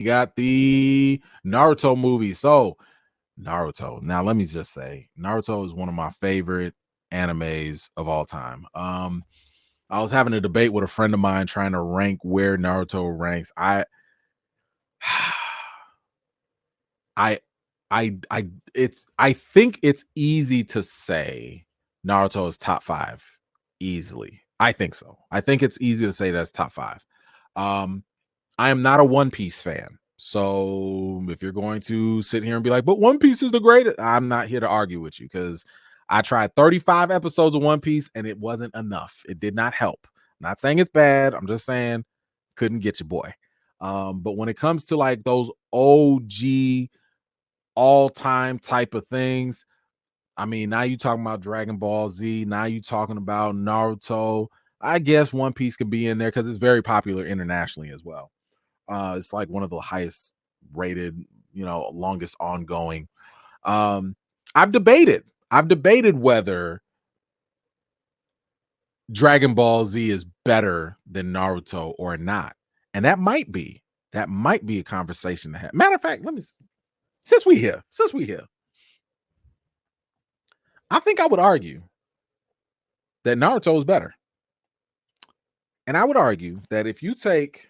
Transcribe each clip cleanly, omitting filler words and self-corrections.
You got the Naruto movie. So, Naruto. Now, let me just say, Naruto is one of my favorite animes of all time. I was having a debate with a friend of mine trying to rank where Naruto ranks. I I think it's easy to say Naruto is top 5 easily. I think so. I think it's easy to say that's top 5. I am not a One Piece fan. So if you're going to sit here and be like, but One Piece is the greatest, I'm not here to argue with you because I tried 35 episodes of One Piece and it wasn't enough. It did not help. I'm not saying it's bad. I'm just saying couldn't get your boy. But when it comes to like those OG all-time type of things, I mean, now you talking about Dragon Ball Z, now you talking about Naruto. I guess One Piece could be in there because it's very popular internationally as well. It's like one of the highest rated, longest ongoing. I've debated whether Dragon Ball Z is better than Naruto or not. And that might be a conversation to have. Matter of fact, since we here, I think I would argue that Naruto is better. And I would argue that if you take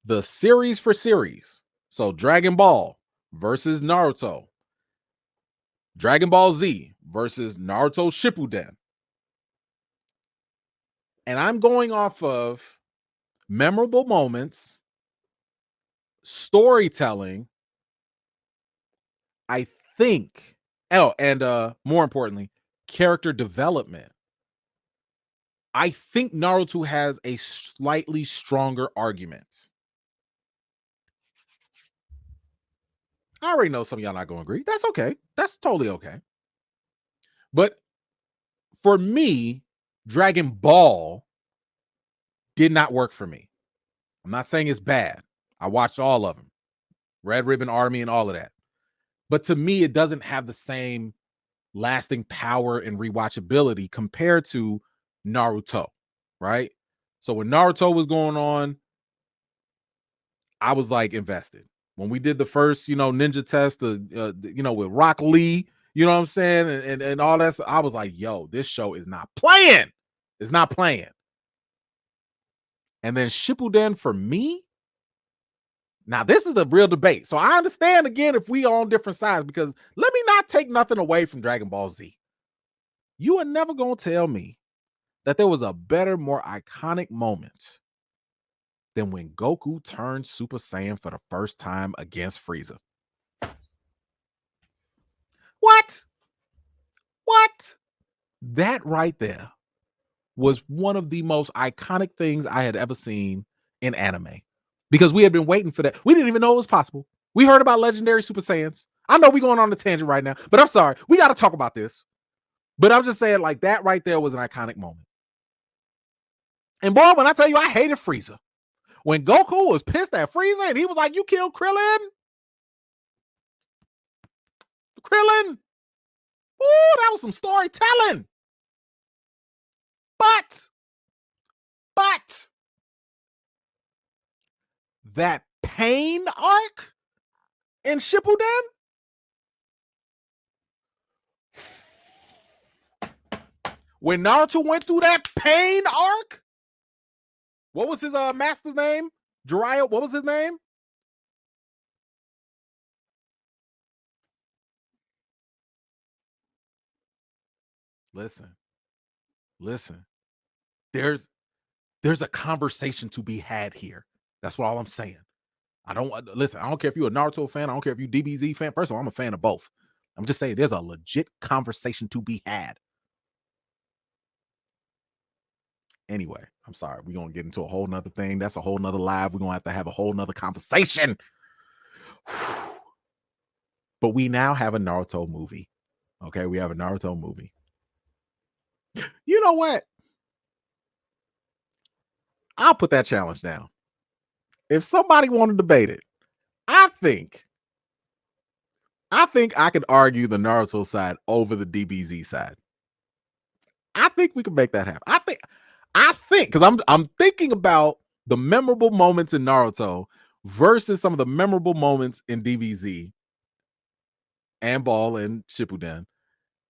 the series for series, so Dragon Ball versus Naruto, Dragon Ball Z versus Naruto Shippuden, and I'm going off of memorable moments, storytelling, I think, and more importantly, character development. I think Naruto has a slightly stronger argument. I already know some of y'all not going to agree. That's okay. That's totally okay. But for me, Dragon Ball did not work for me. I'm not saying it's bad. I watched all of them. Red Ribbon Army and all of that. But to me, it doesn't have the same lasting power and rewatchability compared to Naruto, right? So when Naruto was going on, I was like invested. When we did the first, ninja test, with Rock Lee, you know what I'm saying, and all that, I was like, yo, this show is not playing. It's not playing. And then Shippuden for me, now this is the real debate. So I understand again if we are on different sides, because let me not take nothing away from Dragon Ball Z. You are never gonna tell me that there was a better, more iconic moment than when Goku turned Super Saiyan for the first time against Frieza. What? That right there was one of the most iconic things I had ever seen in anime, because we had been waiting for that. We didn't even know it was possible. We heard about legendary Super Saiyans. I know we're going on a tangent right now, but I'm sorry. We got to talk about this. But I'm just saying, like, that right there was an iconic moment. And boy, when I tell you I hated Frieza, when Goku was pissed at Frieza and he was like, you killed Krillin? Ooh, that was some storytelling. But that pain arc in Shippuden, when Naruto went through that pain arc, what was his master's name? Jiraiya, what was his name? Listen. There's a conversation to be had here. That's what all I'm saying. I don't care if you're a Naruto fan. I don't care if you're DBZ fan. First of all, I'm a fan of both. I'm just saying there's a legit conversation to be had. Anyway, I'm sorry. We're going to get into a whole nother thing. That's a whole nother live. We're going to have a whole nother conversation. But we now have a Naruto movie. Okay, we have a Naruto movie. You know what? I'll put that challenge down. If somebody want to debate it, I think I could argue the Naruto side over the DBZ side. I think we can make that happen. I think because I'm thinking about the memorable moments in Naruto versus some of the memorable moments in DBZ and Ball and Shippuden,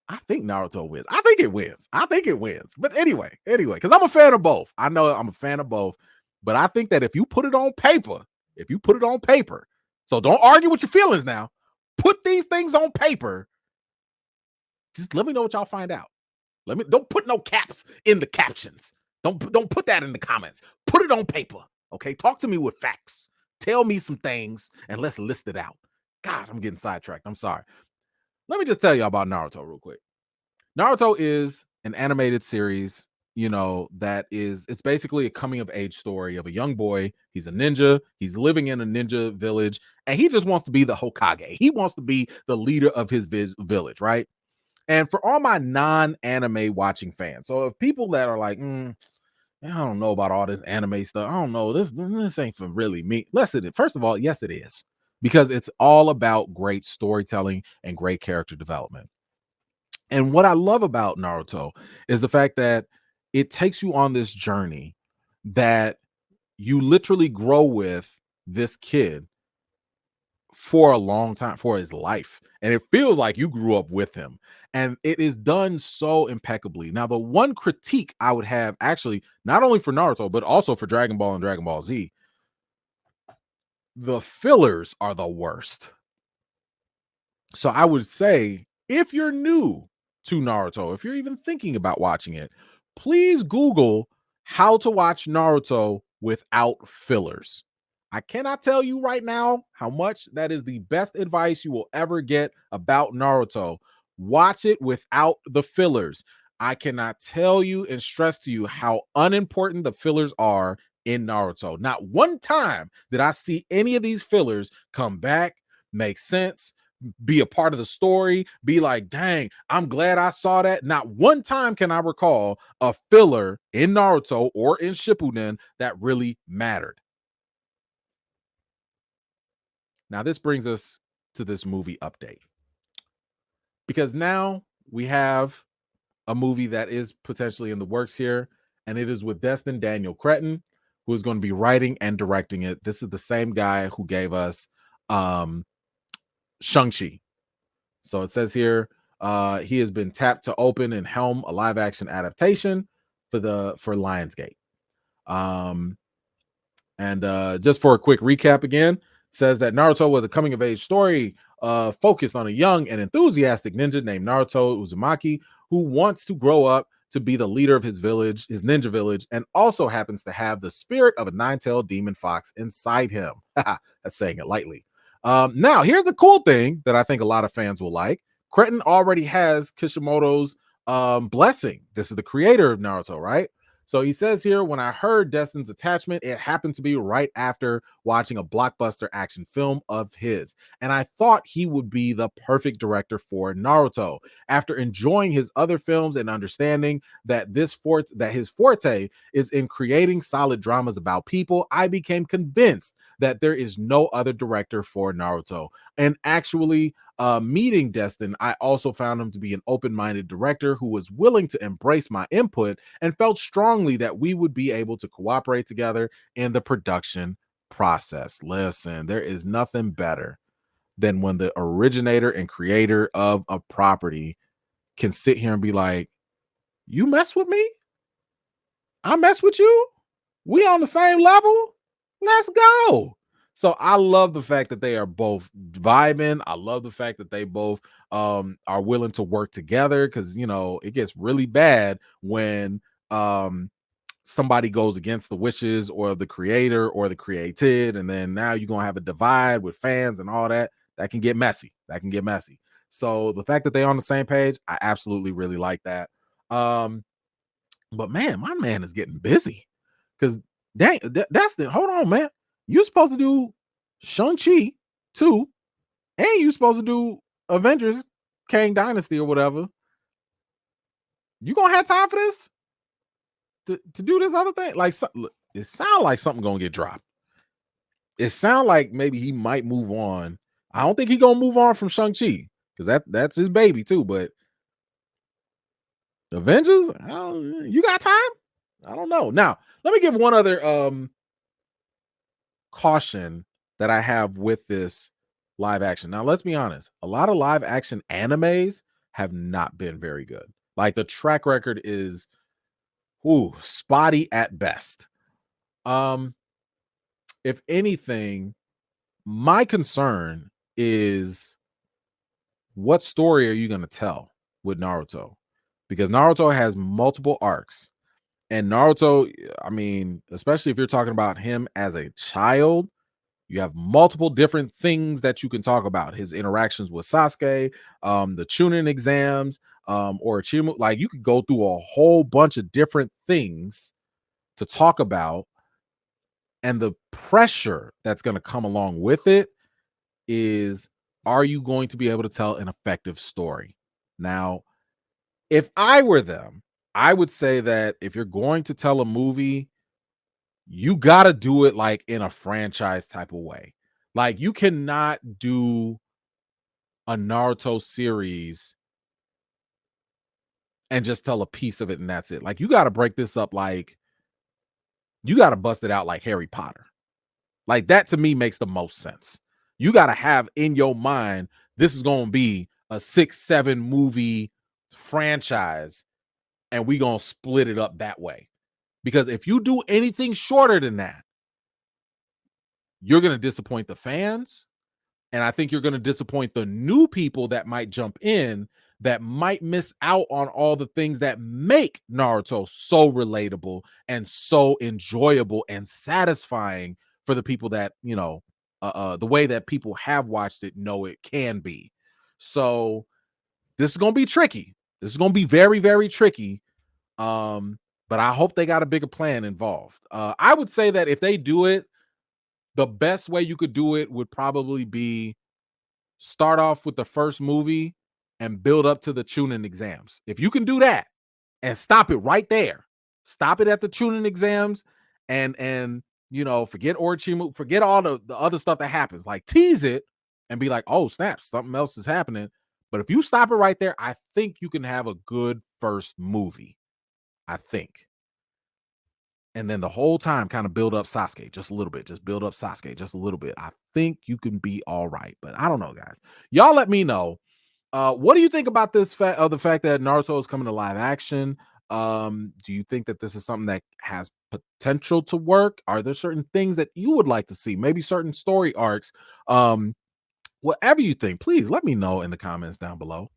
I think Naruto wins. I think it wins. I think it wins. But anyway, because I'm a fan of both. I know I'm a fan of both, but I think that if you put it on paper, so don't argue with your feelings now. Put these things on paper. Just let me know what y'all find out. Don't put no caps in the captions. Don't put that in the comments. Put it on paper. Okay. Talk to me with facts. Tell me some things and let's list it out. God, I'm getting sidetracked. I'm sorry. Let me just tell you about Naruto real quick. Naruto is an animated series, it's basically a coming of age story of a young boy. He's a ninja. He's living in a ninja village and he just wants to be the Hokage. He wants to be the leader of his village, right? And for all my non-anime watching fans, so if people that are like, I don't know about all this anime stuff. I don't know. This ain't for really me. Listen, first of all, yes, it is. Because it's all about great storytelling and great character development. And what I love about Naruto is the fact that it takes you on this journey that you literally grow with this kid for a long time, for his life. And it feels like you grew up with him. And it is done so impeccably. Now, the one critique I would have actually, not only for Naruto, but also for Dragon Ball and Dragon Ball Z, the fillers are the worst. So I would say if you're new to Naruto, if you're even thinking about watching it, please Google how to watch Naruto without fillers. I cannot tell you right now how much that is the best advice you will ever get about Naruto. Watch it without the fillers. I cannot tell you and stress to you how unimportant the fillers are in Naruto. Not one time did I see any of these fillers come back, make sense, be a part of the story, be like, dang, I'm glad I saw that. Not one time can I recall a filler in Naruto or in Shippuden that really mattered. Now, this brings us to this movie update because now we have a movie that is potentially in the works here, and it is with Destin Daniel Cretton, who is going to be writing and directing it. This is the same guy who gave us Shang-Chi. So it says here, he has been tapped to open and helm a live action adaptation for Lionsgate. And just for a quick recap again, it says that Naruto was a coming of age story focused on a young and enthusiastic ninja named Naruto Uzumaki, who wants to grow up to be the leader of his village, his ninja village, and also happens to have the spirit of a nine-tailed demon fox inside him. That's saying it lightly. Now, here's the cool thing that I think a lot of fans will like. Cretton already has Kishimoto's blessing. This is the creator of Naruto, right? So he says here, when I heard Destin's attachment, it happened to be right after watching a blockbuster action film of his. And I thought he would be the perfect director for Naruto. After enjoying his other films and understanding that his forte is in creating solid dramas about people, I became convinced that there is no other director for Naruto. And actually, meeting Destin, I also found him to be an open-minded director who was willing to embrace my input and felt strongly that we would be able to cooperate together in the production process. Listen, there is nothing better than when the originator and creator of a property can sit here and be like, you mess with me, I mess with you, we on the same level, let's go. So I love the fact that they are both vibing. I love the fact that they both are willing to work together, because it gets really bad when somebody goes against the wishes or the creator or the created, and then now you're gonna have a divide with fans and all that. That can get messy. So the fact that they're on the same page, I absolutely really like that. But man, my man is getting busy. Because dang, that's the hold on, man. You're supposed to do Shang-Chi 2, and you're supposed to do Avengers Kang Dynasty or whatever. You gonna have time for this? To do this other thing? Like, look, it sounds like something gonna get dropped. It sounds like maybe he might move on. I don't think he gonna move on from Shang-Chi, because that's his baby too. But Avengers, you got time? I don't know. Now, let me give one other caution that I have with this live action. Now, let's be honest. A lot of live action animes have not been very good. Like the track record is spotty at best. Um, if anything, my concern is what story are you going to tell with Naruto? Because Naruto has multiple arcs. And Naruto, I mean, especially if you're talking about him as a child, you have multiple different things that you can talk about. His interactions with Sasuke, the Chunin exams, or Orochimaru. Like you could go through a whole bunch of different things to talk about, and the pressure that's going to come along with it is, are you going to be able to tell an effective story? Now, if I were them, I would say that if you're going to tell a movie, you got to do it like in a franchise type of way. Like you cannot do a Naruto series and just tell a piece of it and that's it. Like you got to break this up, like you got to bust it out like Harry Potter. Like that to me makes the most sense. You got to have in your mind, this is going to be a 6-7 movie franchise and we going to split it up that way. Because if you do anything shorter than that, you're going to disappoint the fans. And I think you're going to disappoint the new people that might jump in that might miss out on all the things that make Naruto so relatable and so enjoyable and satisfying for the people that, the way that people have watched it know it can be. So this is going to be tricky. This is going to be very, very tricky. But I hope they got a bigger plan involved. I would say that if they do it, the best way you could do it would probably be start off with the first movie and build up to the Chunin exams. If you can do that and stop it right there, stop it at the Chunin exams and forget Orochimaru, forget all the other stuff that happens. Like tease it and be like, oh snap, something else is happening. But if you stop it right there, I think you can have a good first movie. I think. And then the whole time kind of build up Sasuke just a little bit. Just build up Sasuke just a little bit. I think you can be all right. But I don't know, guys. Y'all let me know. What do you think about this the fact that Naruto is coming to live action? Do you think that this is something that has potential to work? Are there certain things that you would like to see? Maybe certain story arcs? Whatever you think, please let me know in the comments down below.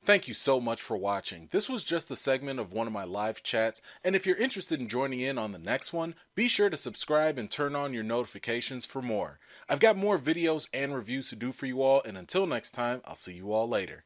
Thank you so much for watching. This was just a segment of one of my live chats, and if you're interested in joining in on the next one, be sure to subscribe and turn on your notifications for more. I've got more videos and reviews to do for you all, and until next time, I'll see you all later.